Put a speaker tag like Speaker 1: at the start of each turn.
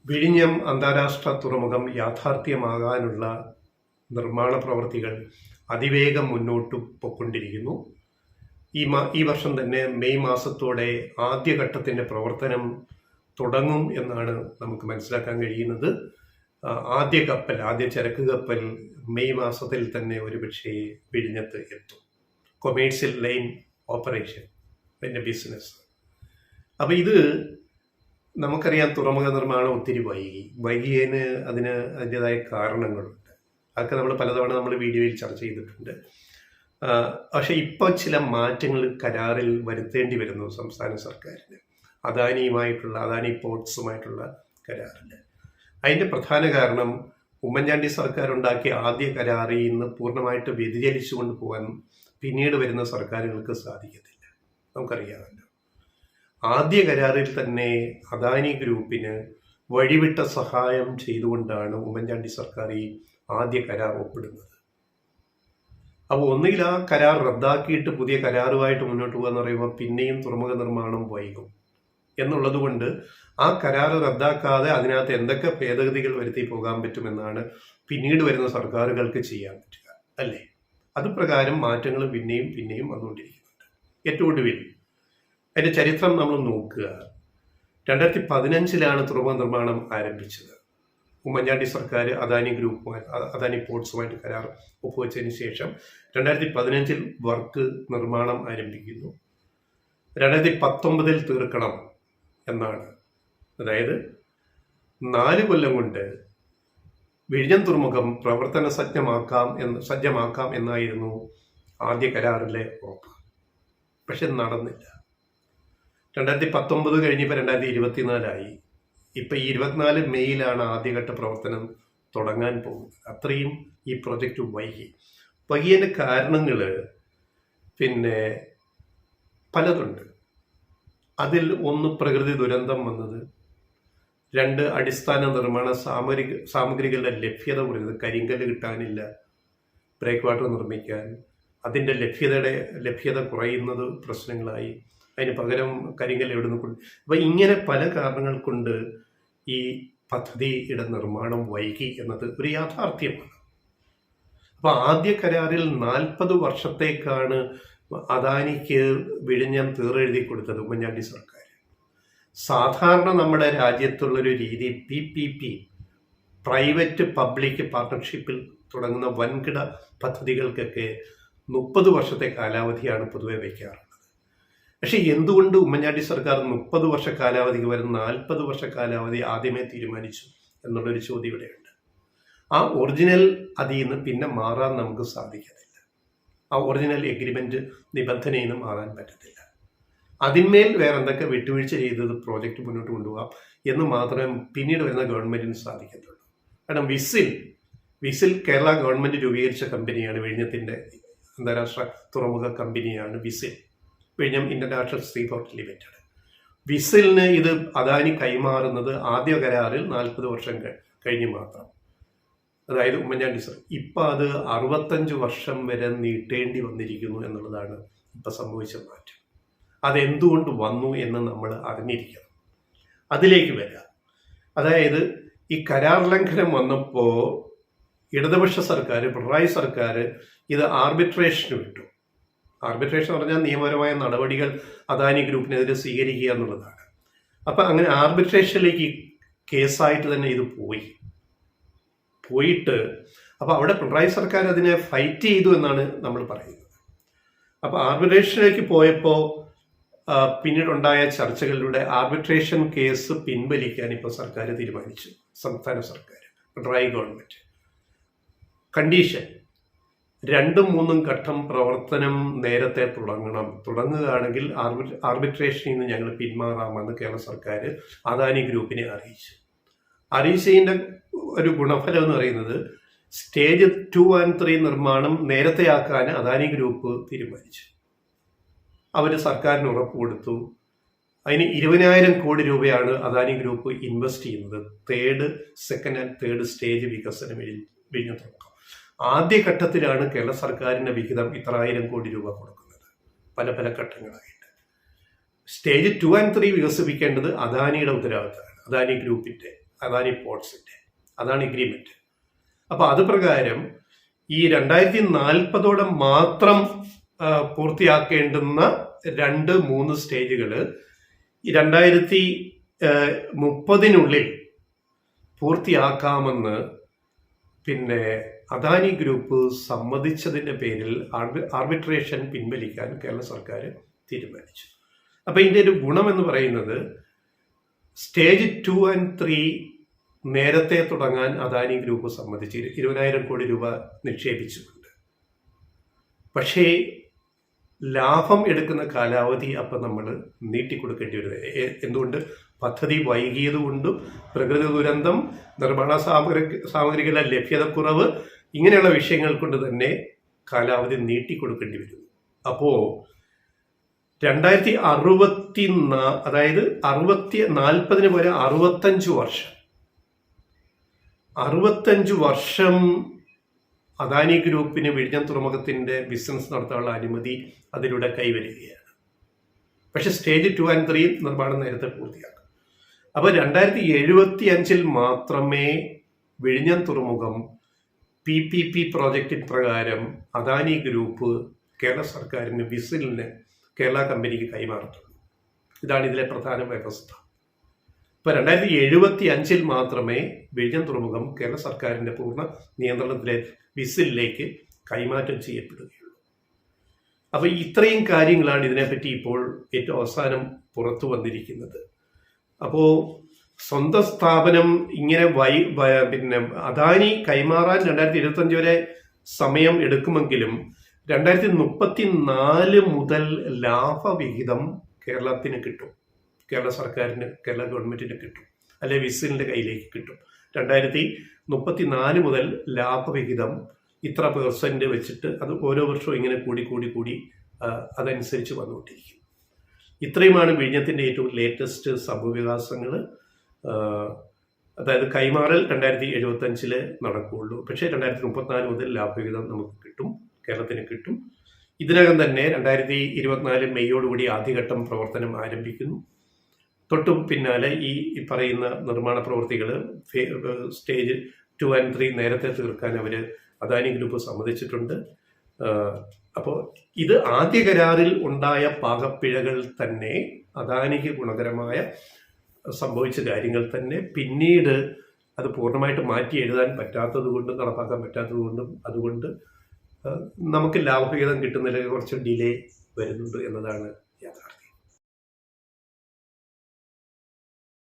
Speaker 1: വിഴിഞ്ഞം അന്താരാഷ്ട്ര തുറമുഖം യാഥാർത്ഥ്യമാകാനുള്ള നിർമ്മാണ പ്രവൃത്തികൾ അതിവേഗം മുന്നോട്ട് പോയിക്കൊണ്ടിരിക്കുന്നു. ഈ വർഷം തന്നെ മെയ് മാസത്തോടെ ആദ്യഘട്ടത്തിൻ്റെ പ്രവർത്തനം തുടങ്ങും എന്നാണ് നമുക്ക് മനസ്സിലാക്കാൻ കഴിയുന്നത്. ആദ്യ ചരക്ക് കപ്പൽ മെയ് മാസത്തിൽ തന്നെ ഒരുപക്ഷെ വിഴിഞ്ഞത്ത് എത്തും. കൊമേഴ്സ്യൽ ലൈൻ ഓപ്പറേഷൻ, അതിൻ്റെ ബിസിനസ്. അപ്പോൾ ഇത് നമുക്കറിയാം, തുറമുഖ നിർമ്മാണം ഒത്തിരി വൈകിയതിന് അതിൻ്റെതായ കാരണങ്ങളുണ്ട്. അതൊക്കെ നമ്മൾ പലതവണ വീഡിയോയിൽ ചർച്ച ചെയ്തിട്ടുണ്ട്. പക്ഷേ ഇപ്പോൾ ചില മാറ്റങ്ങൾ കരാറിൽ വരുത്തേണ്ടി വരുന്നു സംസ്ഥാന സർക്കാരിന്, അദാനി പോർട്സുമായിട്ടുള്ള കരാറിൽ. അതിൻ്റെ പ്രധാന കാരണം ഉമ്മൻചാണ്ടി സർക്കാർ ഉണ്ടാക്കിയ ആദ്യ കരാറിൽ നിന്ന് പൂർണ്ണമായിട്ട് വ്യതിചലിച്ചു കൊണ്ടുപോകാൻ പിന്നീട് വരുന്ന സർക്കാരുകൾക്ക് സാധിക്കത്തില്ല. നമുക്കറിയാമല്ലോ, ആദ്യ കരാറിൽ തന്നെ അദാനി ഗ്രൂപ്പിന് വഴിവിട്ട സഹായം ചെയ്തുകൊണ്ടാണ് ഉമ്മൻചാണ്ടി സർക്കാർ ഈ ആദ്യ കരാർ ഒപ്പിടുന്നത്. അപ്പോൾ ഒന്നുകിൽ ആ കരാർ റദ്ദാക്കിയിട്ട് പുതിയ കരാറുമായിട്ട് മുന്നോട്ട് പോകുക എന്ന് പറയുമ്പോൾ പിന്നെയും തുറമുഖ നിർമ്മാണം വൈകും എന്നുള്ളത് കൊണ്ട് ആ കരാർ റദ്ദാക്കാതെ അതിനകത്ത് എന്തൊക്കെ ഭേദഗതികൾ വരുത്തി പോകാൻ പറ്റുമെന്നാണ് പിന്നീട് വരുന്ന സർക്കാരുകൾക്ക് ചെയ്യാൻ പറ്റുക, അല്ലേ? അതുപ്രകാരം മാറ്റങ്ങൾ പിന്നെയും വന്നുകൊണ്ടിരിക്കുന്നുണ്ട്. ഏറ്റവും ഒടുവിൽ അതിൻ്റെ ചരിത്രം നമ്മൾ നോക്കുക. 2015 തുറമുഖ നിർമ്മാണം ആരംഭിച്ചത്. ഉമ്മൻചാണ്ടി സർക്കാർ അദാനി പോർട്സുമായിട്ട് കരാർ ഒപ്പുവെച്ചതിന് ശേഷം 2015 വർക്ക് നിർമ്മാണം ആരംഭിക്കുന്നു. 2019 തീർക്കണം എന്നാണ്. അതായത് 4 കൊല്ലം കൊണ്ട് വിഴിഞ്ഞം തുറമുഖം പ്രവർത്തന സജ്ജമാക്കാം എന്നായിരുന്നു ആദ്യ കരാറിലെ ഉറപ്പ്. പക്ഷെ നടന്നില്ല. 2019 കഴിഞ്ഞപ്പോൾ 2024 ഇപ്പം 24 മെയ്യിലാണ് ആദ്യഘട്ട പ്രവർത്തനം തുടങ്ങാൻ പോകുന്നത്. അത്രയും ഈ പ്രൊജക്റ്റ് വൈകിയതിൻ്റെ കാരണങ്ങൾ പലതുണ്ട്. അതിൽ ഒന്ന് പ്രകൃതി ദുരന്തം വന്നത്, 2 അടിസ്ഥാന നിർമ്മാണ സാമഗ്രികളുടെ ലഭ്യത കുറയുന്നത്. കരിങ്കല്ല് കിട്ടാനില്ല ബ്രേക്ക് വാട്ടർ നിർമ്മിക്കാൻ. അതിൻ്റെ ലഭ്യത കുറയുന്നത് പ്രശ്നങ്ങളായി. അതിന് പകരം കരിങ്കല്ല് എവിടെ നിന്ന് അപ്പോൾ ഇങ്ങനെ പല കാരണങ്ങൾ കൊണ്ട് ഈ പദ്ധതിയുടെ നിർമ്മാണം വൈകി എന്നത് ഒരു യാഥാർത്ഥ്യമാണ്. അപ്പോൾ ആദ്യ കരാറിൽ 40 വർഷത്തേക്കാണ് അദാനിക്ക് വിഴിഞ്ഞം തീറെഴുതി കൊടുത്തത് ഉമ്മൻചാണ്ടി സർക്കാർ. സാധാരണ നമ്മുടെ രാജ്യത്തുള്ളൊരു രീതി PPP, പ്രൈവറ്റ് പബ്ലിക് പാർട്ട്ണർഷിപ്പിൽ തുടങ്ങുന്ന വൻകിട പദ്ധതികൾക്കൊക്കെ 30 വർഷത്തെ കാലാവധിയാണ് പൊതുവെ വയ്ക്കാറുള്ളത്. പക്ഷെ എന്തുകൊണ്ട് ഉമ്മൻചാണ്ടി സർക്കാർ 30 വർഷ കാലാവധിക്ക് വരുന്ന 40 വർഷ കാലാവധി ആദ്യമേ തീരുമാനിച്ചു എന്നുള്ളൊരു ചോദ്യം ഇവിടെയുണ്ട്. ആ ഒറിജിനൽ അതിൽ നിന്ന് പിന്നെ മാറാൻ നമുക്ക് സാധിക്കത്തില്ല. ആ ഒറിജിനൽ എഗ്രിമെന്റ് നിബന്ധനയിൽ നിന്ന് മാറാൻ പറ്റത്തില്ല. അതിന്മേൽ വേറെ എന്തൊക്കെ വിട്ടുവീഴ്ച ചെയ്തത് പ്രോജക്റ്റ് മുന്നോട്ട് കൊണ്ടുപോകാം എന്ന് മാത്രമേ പിന്നീട് വരുന്ന ഗവൺമെന്റിന് സാധിക്കത്തുള്ളൂ. കാരണം വിസിൽ കേരള ഗവൺമെന്റ് രൂപീകരിച്ച കമ്പനിയാണ്. വിഴിഞ്ഞത്തിന്റെ അന്താരാഷ്ട്ര തുറമുഖ കമ്പനിയാണ് വിഴിഞ്ഞം ഇന്റർനാഷണൽ സീപോർട്ട് ലിമിറ്റഡ്. വിസിലിന് ഇത് അദാനി കൈമാറുന്നത് ആദ്യ കരാറിൽ 40 വർഷം കഴിഞ്ഞ് മാത്രം. അതായത് ഉമ്മൻചാണ്ടി സർ ഇപ്പം അത് 65 വർഷം വരെ നീട്ടേണ്ടി വന്നിരിക്കുന്നു എന്നുള്ളതാണ് ഇപ്പം സംഭവിച്ച മാറ്റം. അതെന്തുകൊണ്ട് വന്നു എന്ന് നമ്മൾ അറിഞ്ഞിരിക്കണം. അതിലേക്ക് വരാം. അതായത് ഈ കരാർ ലംഘനം വന്നപ്പോൾ ഇടതുപക്ഷ സർക്കാർ, പിണറായി സർക്കാർ ഇത് ആർബിട്രേഷന് വിട്ടു. ആർബിട്രേഷൻ എന്ന് പറഞ്ഞാൽ നിയമപരമായ നടപടികൾ അദാനി ഗ്രൂപ്പിനെതിരെ സ്വീകരിക്കുക എന്നുള്ളതാണ്. അപ്പം അങ്ങനെ ആർബിട്രേഷനിലേക്ക് കേസായിട്ട് തന്നെ ഇത് പോയിട്ട് അപ്പോൾ അവിടെ പിണറായി സർക്കാർ അതിനെ ഫൈറ്റ് ചെയ്തു എന്നാണ് നമ്മൾ പറയുന്നത്. അപ്പോൾ ആർബിട്രേഷനിലേക്ക് പോയപ്പോൾ പിന്നീടുണ്ടായ ചർച്ചകളിലൂടെ ആർബിട്രേഷൻ കേസ് പിൻവലിക്കാൻ ഇപ്പോൾ സർക്കാർ തീരുമാനിച്ചു. സംസ്ഥാന സർക്കാർ, പിണറായി ഗവൺമെന്റ്. കണ്ടീഷൻ 2ഉം 3ഉം ഘട്ടം പ്രവർത്തനം നേരത്തെ തുടങ്ങുകയാണെങ്കിൽ ആർബിട്രേഷനിൽ നിന്ന് ഞങ്ങൾ പിന്മാറാമെന്ന് കേരള സർക്കാർ അദാനി ഗ്രൂപ്പിനെ അറിയിച്ചതിൻ്റെ ഒരു ഗുണഫലം എന്ന് പറയുന്നത് സ്റ്റേജ് 2 and 3 നിർമ്മാണം നേരത്തെയാക്കാൻ അദാനി ഗ്രൂപ്പ് തീരുമാനിച്ചു. അവർ സർക്കാരിന് ഉറപ്പ് കൊടുത്തു. അതിന് 20,000 കോടി രൂപയാണ് അദാനി ഗ്രൂപ്പ് ഇൻവെസ്റ്റ് ചെയ്യുന്നത്. സെക്കൻഡ് ആൻഡ് തേർഡ് സ്റ്റേജ് വികസനം വിഴിഞ്ഞം തുറമുഖം. ആദ്യ ഘട്ടത്തിലാണ് കേരള സർക്കാരിൻ്റെ വിഹിതം ഇത്ര 1000 കോടി രൂപ കൊടുക്കുന്നത്, പല ഘട്ടങ്ങളായിട്ട്. സ്റ്റേജ് 2 and 3 വികസിപ്പിക്കേണ്ടത് അദാനിയുടെ ഉത്തരവാദിത്തമാണ്, അദാനി ഗ്രൂപ്പിൻ്റെ. അദാനി പോർട്സിൻ്റെ. അതാണ് എഗ്രിമെൻറ്റ്. അപ്പോൾ അത് പ്രകാരം ഈ 2040 മാത്രം പൂർത്തിയാക്കേണ്ടുന്ന 2-3 സ്റ്റേജുകൾ 2030 പൂർത്തിയാക്കാമെന്ന് പിന്നെ അദാനി ഗ്രൂപ്പ് സമ്മതിച്ചതിൻ്റെ പേരിൽ ആർബിട്രേഷൻ പിൻവലിക്കാൻ കേരള സർക്കാർ തീരുമാനിച്ചു. അപ്പോൾ ഇതിൻ്റെ ഒരു ഗുണമെന്ന് പറയുന്നത് സ്റ്റേജ് 2 and 3 നേരത്തെ തുടങ്ങാൻ അദാനി ഗ്രൂപ്പ് സമ്മതിച്ച് 20,000 കോടി രൂപ നിക്ഷേപിച്ചിട്ടുണ്ട്. പക്ഷേ ലാഭം എടുക്കുന്ന കാലാവധി അപ്പം നമ്മൾ നീട്ടിക്കൊടുക്കേണ്ടി വരുന്നത് എന്തുകൊണ്ട്? പദ്ധതി വൈകിയതുകൊണ്ടും പ്രകൃതി ദുരന്തം, നിർമ്മാണ സാമഗ്രികളുടെ ലഭ്യതക്കുറവ്, ഇങ്ങനെയുള്ള വിഷയങ്ങൾ കൊണ്ട് തന്നെ കാലാവധി നീട്ടിക്കൊടുക്കേണ്ടി വരുന്നു. അപ്പോൾ 2064, അതായത് 40 പോലെ 65 വർഷം 65 വർഷം അദാനി ഗ്രൂപ്പിന് വിഴിഞ്ഞം തുറമുഖത്തിൻ്റെ ബിസിനസ് നടത്താനുള്ള അനുമതി അതിലൂടെ കൈവരികയാണ്. പക്ഷെ സ്റ്റേജ് 2 and 3 നിർമ്മാണം നേരത്തെ പൂർത്തിയാക്കും. അപ്പോൾ 2075 മാത്രമേ വിഴിഞ്ഞം തുറമുഖം PPP പ്രോജക്റ്റിൻ പ്രകാരം അദാനി ഗ്രൂപ്പ് കേരള സർക്കാരിന് വിസിലിന് കേരള കമ്പനിക്ക് കൈമാറത്തുള്ളൂ. ഇതാണ് ഇതിലെ പ്രധാന വ്യവസ്ഥ. ഇപ്പോൾ 2075 മാത്രമേ വിഴിഞ്ഞം തുറമുഖം കേരള സർക്കാരിൻ്റെ പൂർണ്ണ നിയന്ത്രണത്തിലെ വിസിലിലേക്ക് കൈമാറ്റം ചെയ്യപ്പെടുകയുള്ളൂ. അപ്പോൾ ഇത്രയും കാര്യങ്ങളാണ് ഇതിനെപ്പറ്റി ഇപ്പോൾ ഏറ്റവും അവസാനം പുറത്തു വന്നിരിക്കുന്നത്. അപ്പോൾ സ്വന്തം സ്ഥാപനം ഇങ്ങനെ പിന്നെ അദാനി കൈമാറാൻ 2025 വരെ സമയം എടുക്കുമെങ്കിലും 2034 മുതൽ ലാഭവിഹിതം കേരളത്തിന് കിട്ടും, കേരള സർക്കാരിന്, കേരള ഗവൺമെൻറ്റിന് കിട്ടും, അല്ലെ വിസിലിൻ്റെ കയ്യിലേക്ക് കിട്ടും. 2034 മുതൽ ലാഭവിഹിതം ഇത്ര % വെച്ചിട്ട് അത് ഓരോ വർഷവും ഇങ്ങനെ കൂടി അതനുസരിച്ച് വന്നുകൊണ്ടിരിക്കും. ഇത്രയുമാണ് വിഴിഞ്ഞത്തിൻ്റെ ഏറ്റവും ലേറ്റസ്റ്റ് സംഭവവികാസങ്ങൾ. അതായത് കൈമാറൽ 2075 നടക്കുകയുള്ളൂ. പക്ഷേ 2034 മുതൽ ലാഭവിഹിതം നമുക്ക് കിട്ടും, കേരളത്തിന് കിട്ടും. ഇതിനകം തന്നെ 2024 മെയ്യോടുകൂടി ആദ്യഘട്ടം പ്രവർത്തനം ആരംഭിക്കുന്നു. തൊട്ടു പിന്നാലെ ഈ പറയുന്ന നിർമ്മാണ പ്രവൃത്തികൾ സ്റ്റേജ് 2 and 3 നേരത്തെ തീർക്കാൻ അവർ അദാനി ഗ്രൂപ്പ് സമ്മതിച്ചിട്ടുണ്ട്. അപ്പോൾ ഇത് ആദ്യ കരാറിൽ ഉണ്ടായ പാകപ്പിഴകൾ തന്നെ അദാനിക്ക് ഗുണകരമായ സംഭവിച്ച കാര്യങ്ങൾ തന്നെ പിന്നീട് അത് പൂർണ്ണമായിട്ട് മാറ്റി എഴുതാൻ പറ്റാത്തത് കൊണ്ടും നടപ്പാക്കാൻ പറ്റാത്തത് കൊണ്ടും അതുകൊണ്ട് നമുക്ക് ലാഭവിഹിതം കിട്ടുന്നതിൽ കുറച്ച് ഡിലേ വരുന്നുണ്ട് എന്നതാണ് യാഥാർത്ഥ്യം.